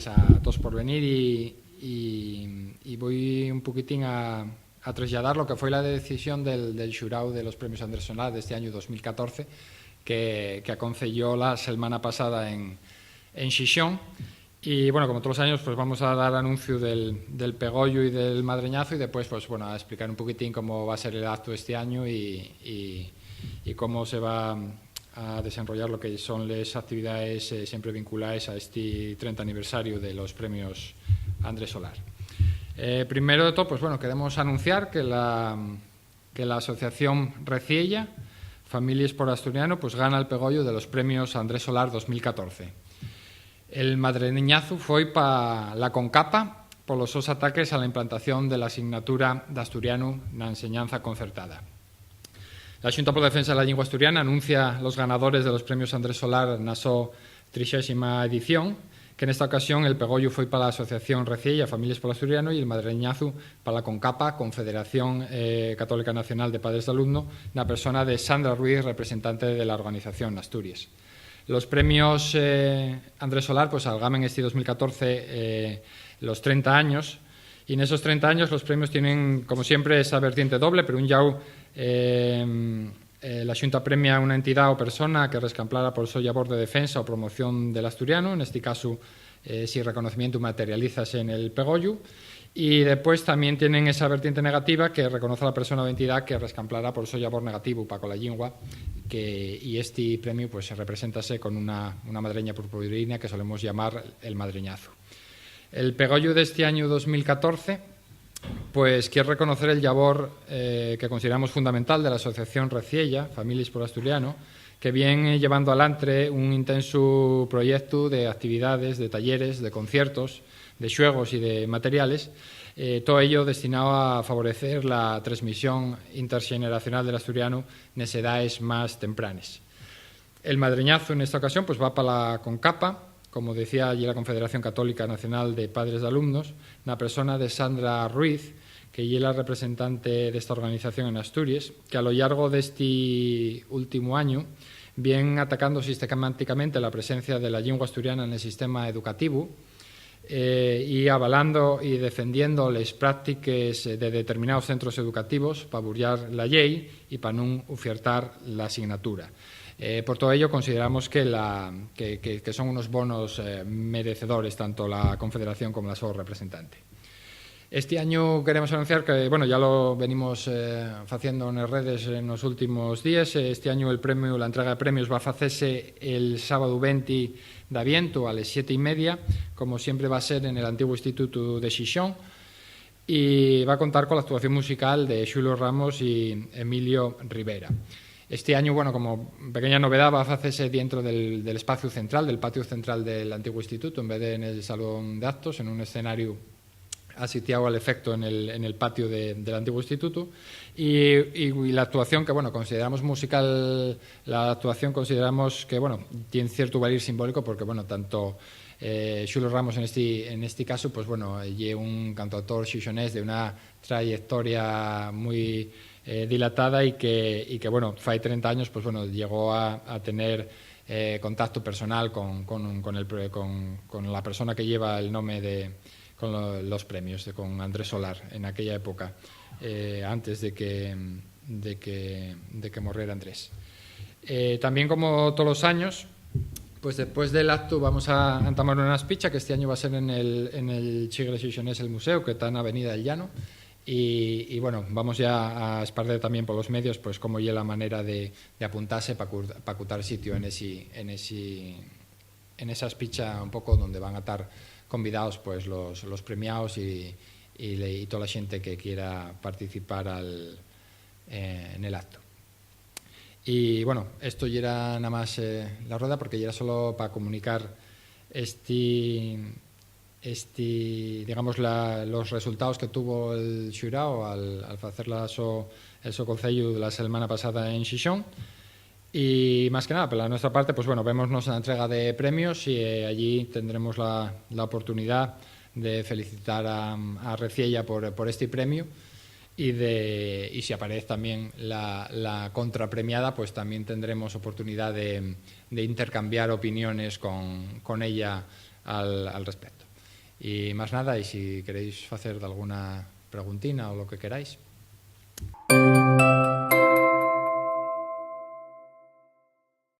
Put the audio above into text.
gracias a todos por venir y voy un poquitín a trasladar lo que fue la decisión del xurau de los premios Andrés Solar de este año 2014 que aconselló la semana pasada en Xixón. Y bueno, como todos los años, pues vamos a dar anuncio del pegollo y del madreñazo y después, pues bueno, a explicar un poquitín cómo va a ser el acto este año y cómo se va a desenrollar lo que son las actividades siempre vinculadas a este 30 aniversario de los premios Andrés Solar. Primero de todo, pues bueno, queremos anunciar que la asociación Reciella, Familias por Asturiano, pues gana el pegollo de los premios Andrés Solar 2014. El madreñazo foi para la CONCAPA polos seus ataques a la implantación de la asignatura de asturiano na enseñanza concertada. La Xunta por Defensa de la Lingua Asturiana anuncia los ganadores de los premios Andrés Solar na súa 30ª edición, que en esta ocasión el pegollo foi para la Asociación Reciella Familias por Asturiano y el madreñazo para la CONCAPA, Confederación Católica Nacional de Padres de Alumno, na persona de Sandra Ruiz, representante de la organización Asturias. Los premios Andrés Solar pues algamen este 2014 los 30 años y en esos 30 años los premios tienen, como siempre, esa vertiente doble, pero un llau la Xunta premia una entidad o persona que rescamplara por su labor de defensa o promoción del asturiano, en este caso si reconocimiento materialízase en el pegollo. Y después también tienen esa vertiente negativa que reconoce a la persona o entidad que rescamplara por su labor negativo para con la lingua, y este premio pues se representase con una madreña purpurina que solemos llamar el madreñazo. El pegollo de este año 2014 pues quiere reconocer el labor que consideramos fundamental de la Asociación Reciella, Familias por Asturiano, que viene llevando adelante un intenso proyecto de actividades, de talleres, de conciertos, de xuegos y de materiales, todo ello destinado a favorecer la transmisión intergeneracional del asturiano en edades más tempranas. El madreñazo en esta ocasión pues va para la CONCAPA, como decía allí la Confederación Católica Nacional de Padres de Alumnos, una persona de Sandra Ruiz, que es la representante de esta organización en Asturias, que a lo largo de este último año viene atacando sistemáticamente la presencia de la lengua asturiana en el sistema educativo, y avalando y defendiendo las prácticas de determinados centros educativos para burlar la ley y para no ofertar la asignatura. Por todo ello, consideramos que son unos bonos merecedores tanto la Confederación como la su representante. Este año queremos anunciar que, bueno, ya lo venimos haciendo en las redes en los últimos días. Este año la entrega de premios va a hacerse el sábado 20 de aviento a las 7:30, como siempre va a ser en el antiguo Instituto de Xixón, y va a contar con la actuación musical de Xulio Ramos y Emilio Rivera. Este año, bueno, como pequeña novedad, va a hacerse dentro del espacio central, del patio central del antiguo instituto, en vez de en el salón de actos, en un escenario asitiado al efecto en el patio del antiguo instituto, y la actuación que, bueno, consideramos musical, la actuación consideramos que, bueno, tiene cierto valor simbólico porque, bueno, tanto Xulio Ramos en este caso, pues bueno, es un cantautor xixonés de una trayectoria muy dilatada y que bueno, hace 30 años, pues bueno, llegó a tener contacto personal con la persona que lleva el nombre con los premios, con Andrés Solar, en aquella época, antes de que morriera Andrés. También, como todos los años, pues después del acto vamos a entamar una espicha que este año va a ser en el Chigre Xixonés, el museo, que está en Avenida del Llano, y bueno, vamos ya a esparcer también por los medios pues cómo es la manera de apuntarse para acutar sitio en esa espicha un poco donde van a estar convidados pues los premiados y toda la gente que quiera participar en el acto. Y bueno, esto ya era nada más la rueda, porque ya era solo para comunicar digamos los resultados que tuvo el xurao al hacer el so concello de la semana pasada en Xixón. Y más que nada, por la nuestra parte, pues bueno, vémonos en la entrega de premios y allí tendremos la oportunidad de felicitar a Reciella por este premio, y si aparece también la contrapremiada, pues también tendremos oportunidad de intercambiar opiniones con ella al respecto. Y más nada, y si queréis hacer alguna preguntina o lo que queráis.